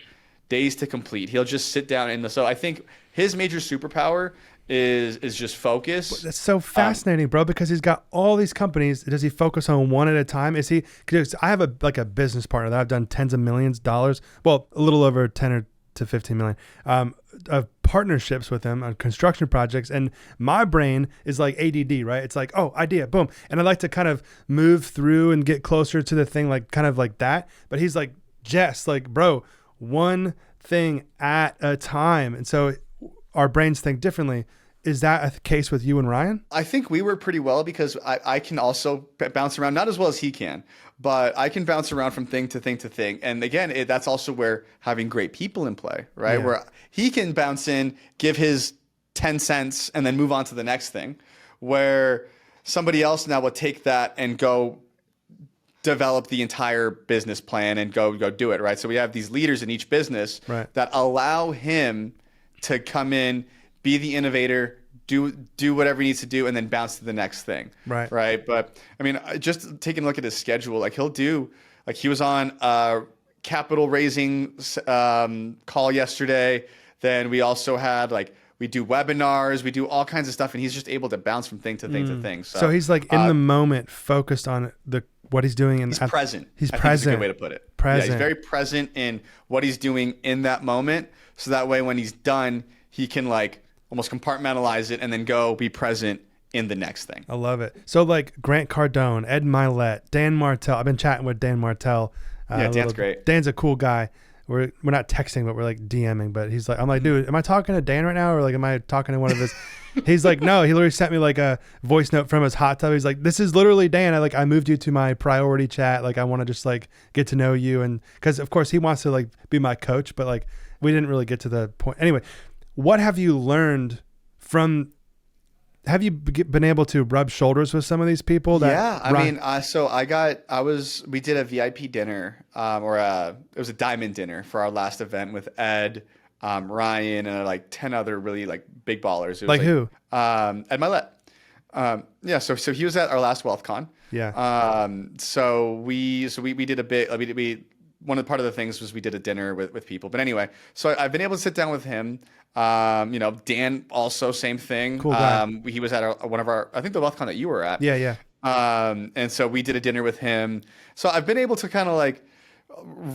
days to complete. He'll just sit down so I think his major superpower is just focus. That's so fascinating, bro, because he's got all these companies. Does he focus on one at a time? Because I have a business partner that I've done tens of millions of dollars. Well, a little over 10 or to 15 million. I've partnerships with them on construction projects. And my brain is like ADD, right? It's like, oh, idea, boom. And I like to kind of move through and get closer to the thing, like kind of like that. But he's like, Jess, like, bro, one thing at a time. And so our brains think differently. Is that a case with you and Ryan? I think we work pretty well because I can also bounce around, not as well as he can, but I can bounce around from thing to thing to thing. And again, that's also where having great people in play, right? Yeah. Where he can bounce in, give his 10 cents, and then move on to the next thing. Where somebody else now will take that and go develop the entire business plan and go do it, right? So we have these leaders in each business that allow him to come in, be the innovator, do whatever he needs to do, and then bounce to the next thing. Right. But I mean, just taking a look at his schedule, like he'll do, like he was on a capital raising call yesterday. Then we also had we do webinars, we do all kinds of stuff, and he's just able to bounce from thing to thing to thing. So he's like in the moment, focused on what he's doing. He's present. He's I present. think is a good way to put it. Present. Yeah, he's very present in what he's doing in that moment. So that way, when he's done, he can almost compartmentalize it and then go be present in the next thing. I love it. So Grant Cardone, Ed Milet, Dan Martell. I've been chatting with Dan Martell. Yeah, Dan's great. Dan's a cool guy. We're not texting, but we're DMing. But he's like, I'm like, dude, am I talking to Dan right now, or am I talking to one of his? He's like, no. He literally sent me a voice note from his hot tub. He's like, this is literally Dan. I moved you to my priority chat. I want to just get to know you, and because of course he wants to be my coach, but we didn't really get to the point. Anyway, what have you learned from? Have you been able to rub shoulders with some of these people? We did a VIP dinner, it was a diamond dinner for our last event with Ed, Ryan, and 10 other really big ballers. It was who? Ed Milet. So he was at our last WealthCon. Yeah. So we did a bit. One of the part of the things was we did a dinner with people. But anyway, so I've been able to sit down with him. Dan also same thing. Cool guy. He was at one of our, I think the WealthCon that you were at. Yeah. And so we did a dinner with him. So I've been able to kind of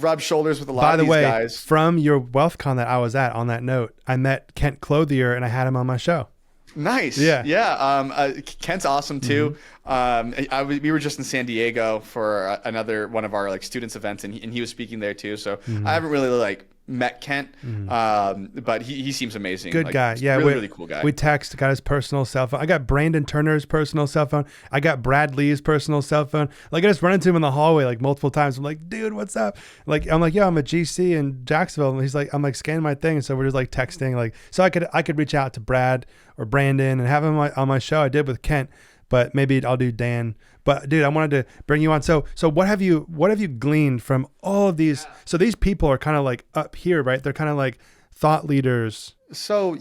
rub shoulders with a lot of these guys. By the way, from your WealthCon that I was at, on that note, I met Kent Clothier and I had him on my show. Nice. Yeah. Kent's awesome too. We were just in San Diego for another one of our students events, and he was speaking there too. So I haven't really met Kent, but he seems amazing. Good guy. Yeah, really cool guy. We got his personal cell phone. I got Brandon Turner's personal cell phone. I got Brad Lee's personal cell phone. I just run into him in the hallway multiple times. I'm like, dude, what's up? I'm like, yo, I'm a GC in Jacksonville. And he's like, I'm scanning my thing. And so we're just texting. So I could reach out to Brad or Brandon and have him on my show. I did with Kent, but maybe I'll do Dan. But dude, I wanted to bring you on. So what have you gleaned from all of these? So these people are kind of up here, right? They're kind of thought leaders. So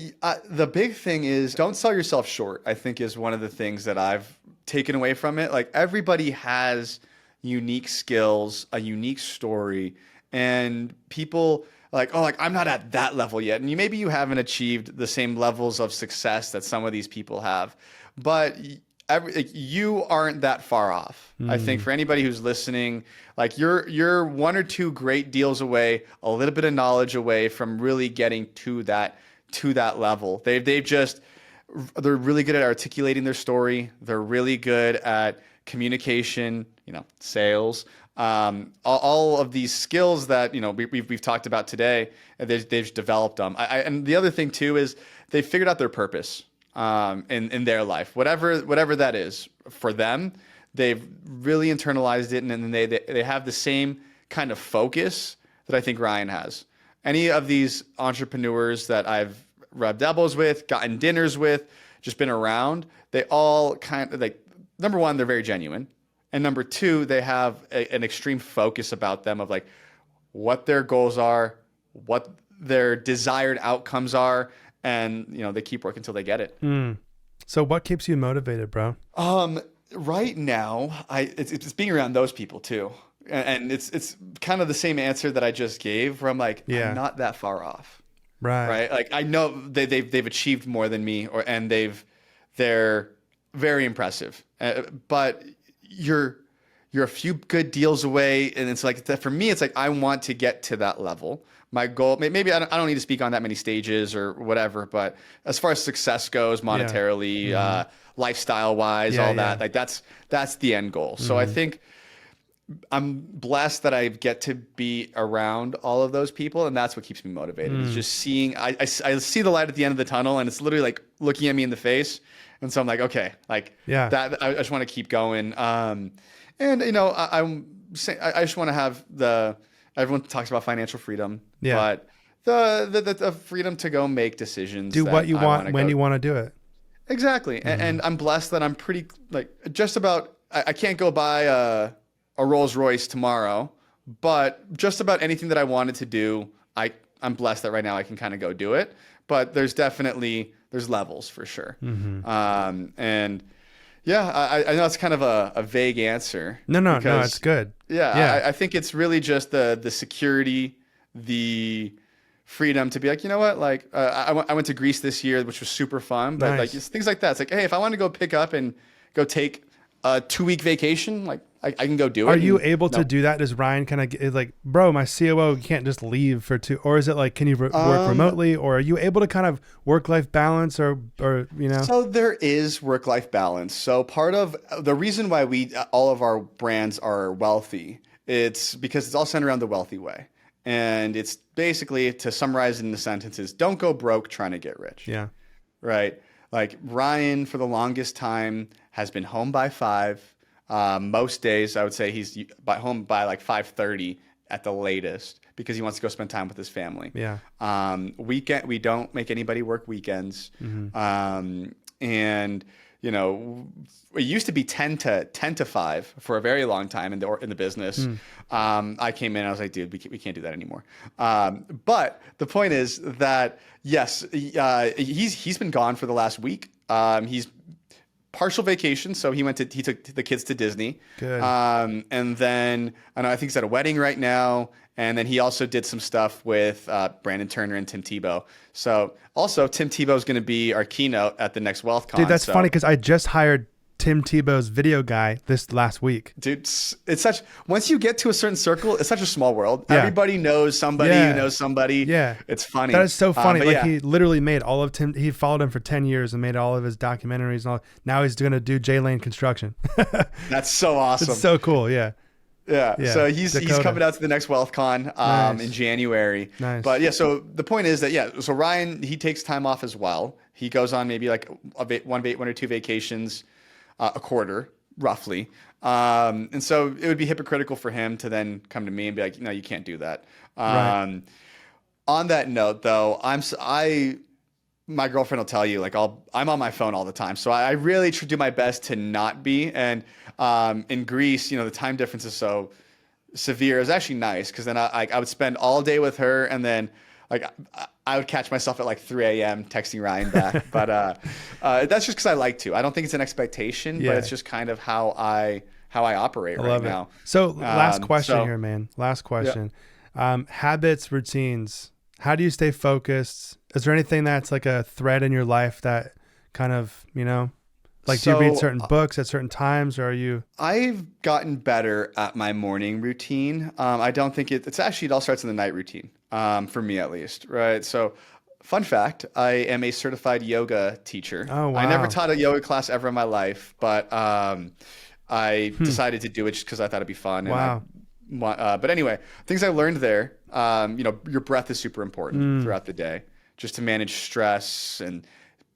the big thing is don't sell yourself short, I think, is one of the things that I've taken away from it. Everybody has unique skills, a unique story, and people I'm not at that level yet. And maybe you haven't achieved the same levels of success that some of these people have, but you aren't that far off. I think for anybody who's listening, you're one or two great deals away, a little bit of knowledge away from really getting to that level. They're really good at articulating their story. They're really good at communication, sales, all of these skills that we've talked about today. They've developed them. And the other thing too is they figured out their purpose. In their life, whatever that is for them, they've really internalized it, and then they have the same kind of focus that I think Ryan has. Any of these entrepreneurs that I've rubbed elbows with, gotten dinners with, just been around, they all kind of number one, they're very genuine, and number two, they have an extreme focus about them of what their goals are, what their desired outcomes are. And they keep working until they get it. So what keeps you motivated, bro? Right now, it's being around those people too, and it's kind of the same answer that I just gave. Where I'm I'm not that far off. Right. I know they've achieved more than me, and they're very impressive. But you're a few good deals away, and it's for me, it's I want to get to that level. my goal, maybe I don't need to speak on that many stages or whatever, but as far as success goes, monetarily, lifestyle wise, all that, like that's the end goal. So I think I'm blessed that I get to be around all of those people, and that's what keeps me motivated. It's just seeing, I see the light at the end of the tunnel, and it's literally like looking at me in the face. And so I'm like, okay, like that, I just want to keep going. And you know, I'm saying, I just want to have everyone talks about financial freedom, but the freedom to go make decisions, do what you want when you want to do it. Exactly. And I'm blessed that I'm pretty, like, just about, I can't go buy a Rolls Royce tomorrow, but just about anything that I wanted to do, I'm blessed that right now I can kind of go do it. But there's levels for sure. And yeah, I know it's kind of a vague answer. No, it's good. Yeah. I think it's really just the security, the freedom to be like, you know what, like I went to Greece this year, which was super fun, but like things like that. It's like, hey, if I want to go pick up and go take a 2-week vacation, like I can go do it. Are you able to do that? Does Ryan kind of like, bro, my COO can't just leave for 2, or is it like, can you work remotely, or are you able to kind of work-life balance or, you know? So there is work-life balance. So part of the reason why all of our brands are wealthy, it's because it's all centered around the wealthy way. And it's basically, to summarize it in the sentences, don't go broke trying to get rich. Yeah. Right. Like Ryan, for the longest time, has been home by 5. Most days, I would say he's home by like 5:30 at the latest, because he wants to go spend time with his family. Yeah. We don't make anybody work weekends. And you know, it used to be 10 to 5 for a very long time in the business. I came in, I was like, dude, we can't do that anymore. But the point is that yes, he's been gone for the last week. He's partial vacation, so he took the kids to Disney. Good. And then I think he's at a wedding right now. And then he also did some stuff with Brandon Turner and Tim Tebow. So also Tim Tebow is going to be our keynote at the next WealthCon. Dude, that's funny, because I just hired Tim Tebow's video guy this last week. Dude, it's once you get to a certain circle, it's such a small world. Yeah. Everybody knows somebody who knows somebody. Yeah. It's funny. That is so funny. He literally made all of he followed him for 10 years and made all of his documentaries and all. Now he's going to do J-Lane construction. That's so awesome. It's so cool. Yeah. Yeah. So he's coming out to the next WealthCon in January. Nice. But yeah, so the point is that, so Ryan, he takes time off as well. He goes on maybe like one or 2 vacations a quarter, roughly. And so it would be hypocritical for him to then come to me and be like, no, you can't do that. Right. On that note, though, my girlfriend will tell you, like, I'm on my phone all the time. So I really do my best to not be. And in Greece, you know, the time difference is so severe. It was actually nice, because then I would spend all day with her, and then like I would catch myself at like 3 a.m. texting Ryan back. But that's just because I like to. I don't think it's an expectation, but it's just kind of how I operate right now. So last question here, man. Last question. Yeah. Habits, routines. How do you stay focused? Is there anything that's like a thread in your life that kind of, you know, like, do you read certain books at certain times, or are you? I've gotten better at my morning routine. I don't think it all starts in the night routine, for me at least, right? So fun fact, I am a certified yoga teacher. Oh, wow. I never taught a yoga class ever in my life, but I decided to do it just because I thought it'd be fun. Wow. But anyway, things I learned there, you know, your breath is super important throughout the day, just to manage stress and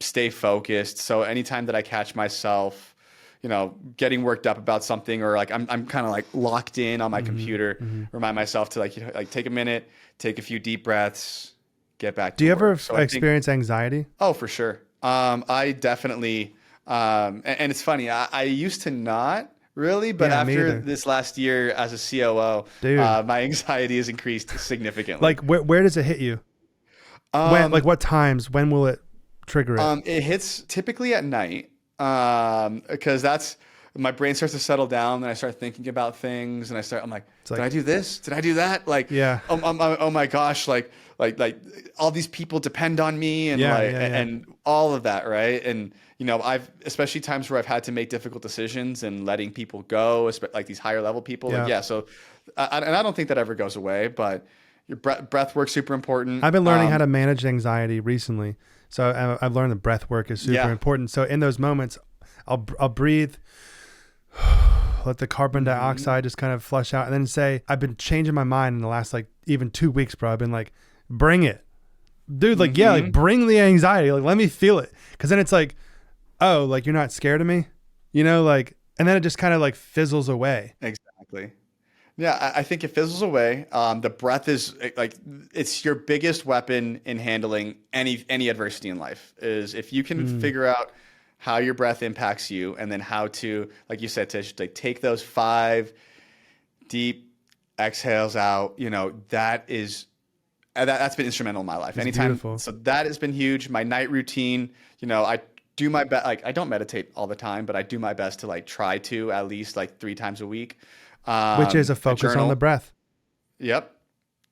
stay focused. So anytime that I catch myself, you know, getting worked up about something, or like I'm kind of like locked in on my computer, remind myself to like, you know, like take a minute, take a few deep breaths, get back to Do you work. ever So experience anxiety? Oh, for sure. I definitely, and it's funny, I used to not really, but after this last year as a COO, my anxiety has increased significantly. Like where does it hit you? When, like what times, when will it trigger it? It hits typically at night, because that's my brain starts to settle down, and I start thinking about things, and I'm like, did I do this? Did I do that? Like, oh my gosh, like all these people depend on me, and and all of that, right? And you know, especially times where I've had to make difficult decisions and letting people go, like these higher level people. So, and I don't think that ever goes away, but Your breath work super important. I've been learning how to manage anxiety recently. So I've learned that breath work is super important. So in those moments, I'll breathe, let the carbon dioxide just kind of flush out, and then say, I've been changing my mind in the last like even 2 weeks, bro. I've been like, bring it, dude. Like, yeah, like bring the anxiety. Like, let me feel it. Cause then it's like, oh, like you're not scared of me, you know, like, and then it just kind of like fizzles away. Exactly. Yeah, I think it fizzles away. The breath is like it's your biggest weapon in handling any adversity in life. Is if you can figure out how your breath impacts you, and then how to, like you said, Tish, like take those 5 deep exhales out. You know, that's been instrumental in my life. Anytime, beautiful. So that has been huge. My night routine. You know, I do my best. Like I don't meditate all the time, but I do my best to like try to at least like 3 times a week. Which is a focus on the breath. Yep.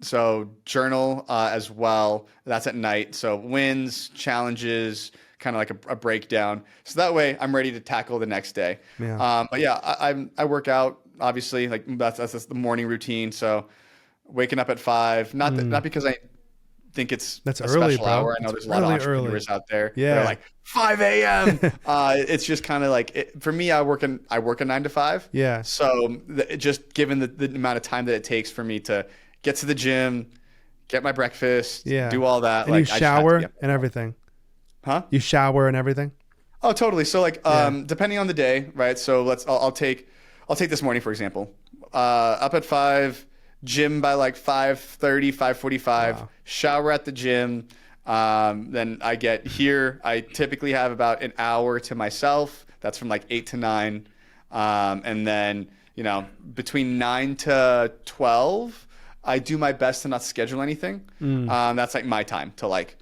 So journal as well. That's at night. So wins, challenges, kind of like a breakdown. So that way I'm ready to tackle the next day. Yeah. But yeah, I work out, obviously. Like that's the morning routine. So waking up at 5, not because I think it's that's a early, special bro. hour. I know there's a lot of entrepreneurs out there. Yeah. They're like 5 a.m. It's just kind of like for me. I work a 9 to 5. Yeah. So just given the amount of time that it takes for me to get to the gym, get my breakfast, do all that. And like you shower and everything. Huh? You shower and everything. Oh, totally. So like depending on the day, right? So I'll take this morning for example. Up at 5. Gym by like 5:30, 5:45, shower at the gym. Then I get here. I typically have about an hour to myself. That's from like 8 to 9. And then, you know, between 9 to 12, I do my best to not schedule anything. That's like my time to like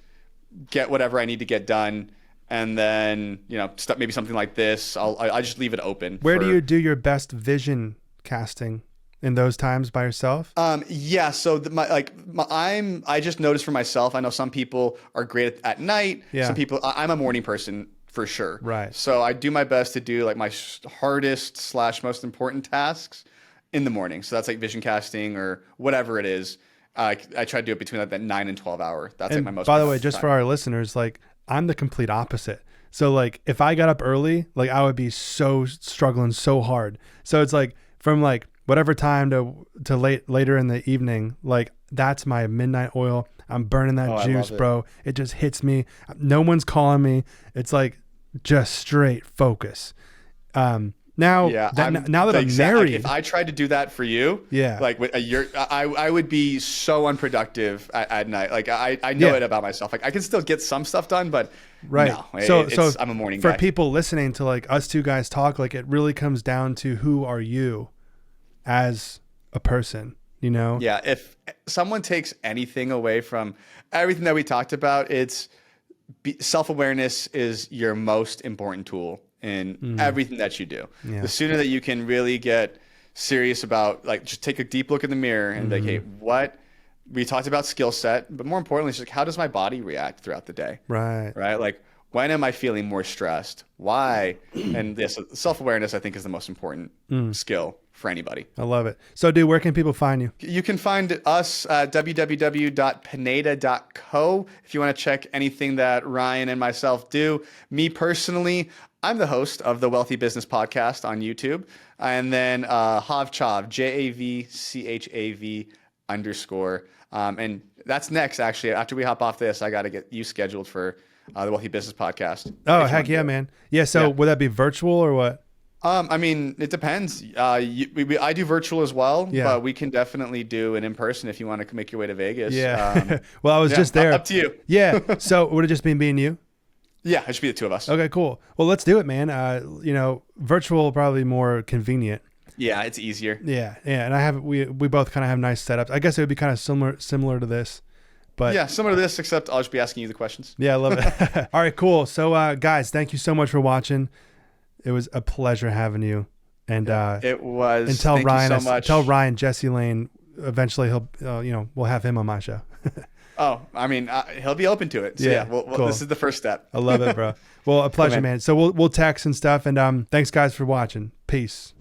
get whatever I need to get done. And then, you know, maybe something like this. I just leave it open. Where do you do your best vision casting? In those times by yourself? Yeah. So I just noticed for myself. I know some people are great at night. Yeah. Some people. I'm a morning person for sure. Right. So I do my best to do like my hardest / most important tasks in the morning. So that's like vision casting or whatever it is. I try to do it between like that 9 and 12 hour. That's like my most. By the way, just for our listeners, like I'm the complete opposite. So like if I got up early, like I would be so struggling so hard. So it's like from like whatever time to later in the evening, like that's my midnight oil. I'm burning that juice, bro. It just hits me. No one's calling me. It's like just straight focus. Now that I'm married, if I tried to do that for you, like with a year, I would be so unproductive at night. Like I know it about myself. Like I can still get some stuff done, but no, so I'm a morning guy. For people listening to like us two guys talk, like it really comes down to who are you as a person, you know? Yeah. If someone takes anything away from everything that we talked about, it's self-awareness is your most important tool in everything that you do. Yeah. The sooner that you can really get serious about, like, just take a deep look in the mirror and like, hey, what we talked about skill set, but more importantly, it's like, how does my body react throughout the day? Right. Like, when am I feeling more stressed? Why? And this self-awareness, I think, is the most important skill for anybody. I love it. So, dude, where can people find you? You can find us at www.pineda.co if you want to check anything that Ryan and myself do. Me personally, I'm the host of the Wealthy Business Podcast on YouTube. And then Javi Chavez, JAVCHAV _. And that's next, actually. After we hop off this, I got to get you scheduled for the Wealthy Business Podcast. Oh, heck yeah, man. Yeah. So would that be virtual or what? I mean, it depends. I do virtual as well, but we can definitely do an in-person if you want to make your way to Vegas. Yeah. Well, I was just there. Up to you. Yeah. So would it just be me and you? Yeah, it should be the two of us. Okay, cool. Well, let's do it, man. You know, virtual probably more convenient. Yeah, it's easier. Yeah. And we both kind of have nice setups. I guess it would be kind of similar to this. But yeah, similar to this, except I'll just be asking you the questions. Yeah, I love it. All right, cool. So, guys, thank you so much for watching. It was a pleasure having you. And it was. And tell Ryan, Jesse Lane, eventually we'll have him on my show. Oh, I mean, he'll be open to it. So cool. This is the first step. I love it, bro. Well, a pleasure, man. So we'll text and stuff. And thanks, guys, for watching. Peace.